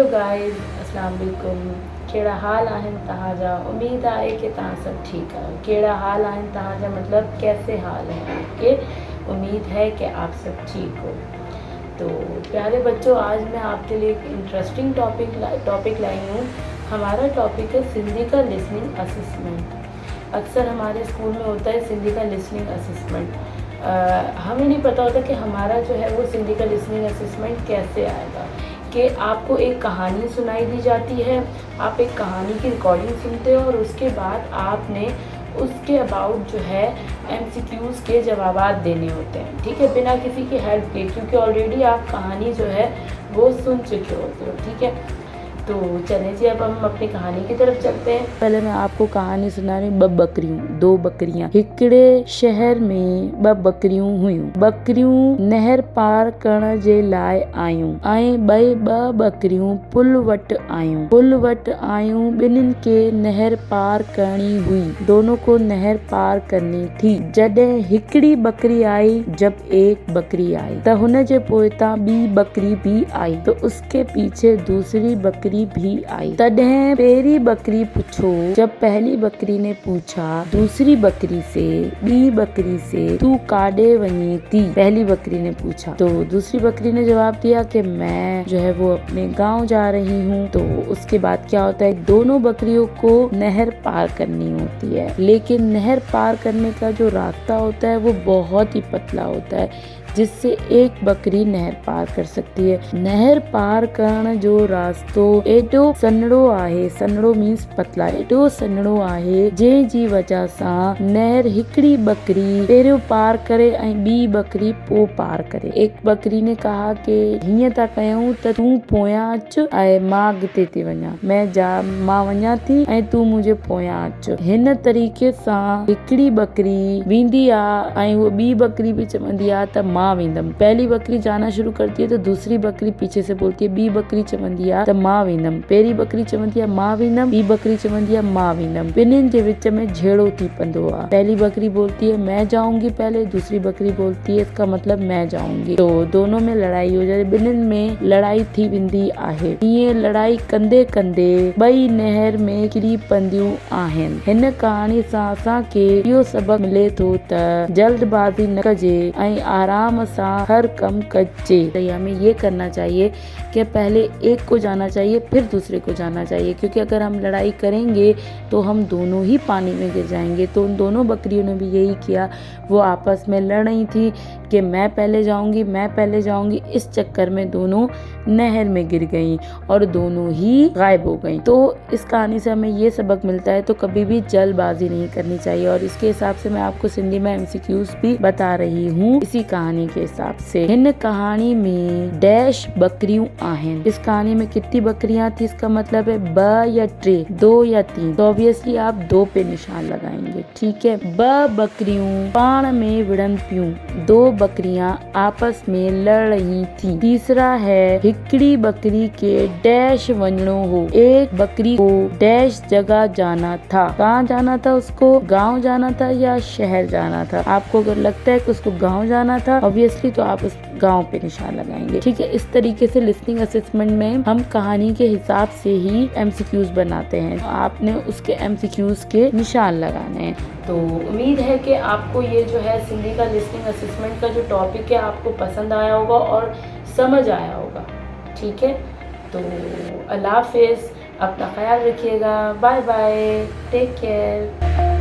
Hello guys, अस्सलाम वालेकुम। कहिड़ा हाल आहिनि तव्हांजा? उम्मीद आहे कि तव्हां सब ठीक आहियो। कहिड़ा हाल आहिनि तव्हांजा मतलब कैसे हाल हैं आपके? उम्मीद है कि आप सब ठीक हो। तो प्यारे बच्चों, आज मैं आपके लिए एक इंटरेस्टिंग टॉपिक लाई हूँ। हमारा टॉपिक है सिंधी का लिसनिंग असेसमेंट। अक्सर हमारे स्कूल में होता है सिंधी का लिसनिंग असेसमेंट। हमें नहीं पता होता कि हमारा जो है वो सिंधी का लिसनिंग असेसमेंट कैसे आएगा। कि आपको एक कहानी सुनाई दी जाती है, आप एक कहानी की रिकॉर्डिंग सुनते हो और उसके बाद आपने उसके अबाउट जो है MCQs के जवाबात देने होते हैं, ठीक है, बिना किसी की हेल्प के, क्योंकि ऑलरेडी आप कहानी जो है वो सुन चुके होते हो, ठीक है। तो चलें जी, अब हम अपनी कहानी की तरफ चलते हैं। पहले मैं आपको कहानी सुना रही हूँ। दो बकरियां हिकिड़े शहर में ब बकरियूं हुयूं। बकरियूं नहर पार करण जे लाइ आयूं ऐं ॿ बकरियूं पुल वटि आयूं। ॿिन्हिनि खे नहर पार करणी हुई। दोनों को नहर पार करनी थी। जॾहिं हिकिड़ी बकरी आई, जब एक बकरी आई त हुन जे पोइतां ॿी बकरी भी आई, तो उसके पीछे दूसरी बकरी भी आई। तॾहिं पहिरीं बकरी पुछो, जब पहली बकरी ने पूछा दूसरी बकरी से, ॿी बकरी से, तू काॾे वञी थी? पहली बकरी ने पूछा तो दूसरी बकरी ने जवाब दिया कि मैं जो है वो अपने गांव जा रही हूँ। तो उसके बाद क्या होता है, दोनों बकरियों को नहर पार करनी होती है, लेकिन नहर पार करने का जो रास्ता होता है वो बहुत ही पतला होता है, जिससे एक बकरी नहर पार कर सकती है। नहर पार करण जो रास्तो एॾो सन्हड़ो आहे, सन्हड़ो मीन्स पतला, एॾो सन्हड़ो आहे जंहिंजी वजह सां नहर हिकिड़ी बकरी पहिरियों पार करे ऐं ॿी बकरी पोइ पार करे। एक बकरी ने कहा कि हीअं था कयूं त तूं पोयां अचु ऐं मां अॻिते थी वञा, मां वञा थी ऐं तूं मुंहिंजे पोयां अचु। हिन तरीक़े सां हिकिड़ी बकरी वेंदी आहे ऐं उहा ॿी बकरी भी चवंदी आहे त मां वेंदमि। पहली बकरी जाना शुरू करती है तो दूसरी बकरी पीछे से बोलती है, ॿी बकरी चवंदी आहे त मां वेंदमि। पहिरीं बकरी चवंदी आहे मां वेंदमि, ॿी बकरी चवंदी आहे मां वेंदमि। ॿिन्हिनि जे विच में झेड़ो थी पवंदो आहे। पहली बकरी बोलती है मैं जाऊंगी पहले, दूसरी बकरी बोलती है इसका मतलब मैं जाऊंगी। तो दोनों में लड़ाई हो जाए, ॿिन्हिनि में लड़ाई थी वेंदी आहे। ईअं लड़ाई कंदे कंदे ॿई नहर में किरी पवंदियूं आहिनि। हिन कहाणी सां असांखे इहो सबक मिले थो त जल्दबाज़ी न कजे ऐं आराम सा हर कम कजे। तो हमें ये करना चाहिए कि पहले एक को जाना चाहिए फिर दूसरे को जाना चाहिए, क्योंकि अगर हम लड़ाई करेंगे तो हम दोनों ही पानी में गिर जाएंगे। तो उन दोनों बकरियों ने भी यही किया, वो आपस में लड़ रही थी कि मैं पहले जाऊंगी। इस चक्कर में दोनों नहर में गिर गईं और दोनों ही गायब हो गईं। तो इस कहानी से हमें ये सबक मिलता है, तो कभी भी जल्दबाजी नहीं करनी चाहिए। और इसके हिसाब से मैं आपको सिंधी में MCQs भी बता रही हूँ इसी कहानी के हिसाब से। हिन कहानी में डैश बकरियों आहिनि। इस कहानी में कितनी बकरियां थी, इसका मतलब है ब या ट्रे, 2 या 3। तो ऑब्वियसली आप 2 पे निशान लगाएंगे, ठीक है। ब बकरियों पाण में विड़न पियूं, 2 बकरियां आपस में लड़ रही थी। तीसरा है हिकड़ी बकरी के डैश वञणो हो, एक बकरी को डैश जगह जाना था। कहाँ जाना था उसको? गाँव जाना था या शहर जाना था? आपको अगर लगता है कि उसको गाँव जाना था ऑब्वियसली, तो आप उस गांव पे निशान लगाएंगे, ठीक है। इस तरीके से लिसनिंग असेसमेंट में हम कहानी के हिसाब से ही MCQs बनाते हैं। आपने उसके MCQs के निशान लगाने हैं। तो उम्मीद है कि आपको ये जो है सिंधी का लिसनिंग असेसमेंट का जो टॉपिक है आपको पसंद आया होगा और समझ आया होगा, ठीक है। तो अल्लाह हाफिज़, अपना ख्याल रखिएगा, बाय बाय, टेक केयर।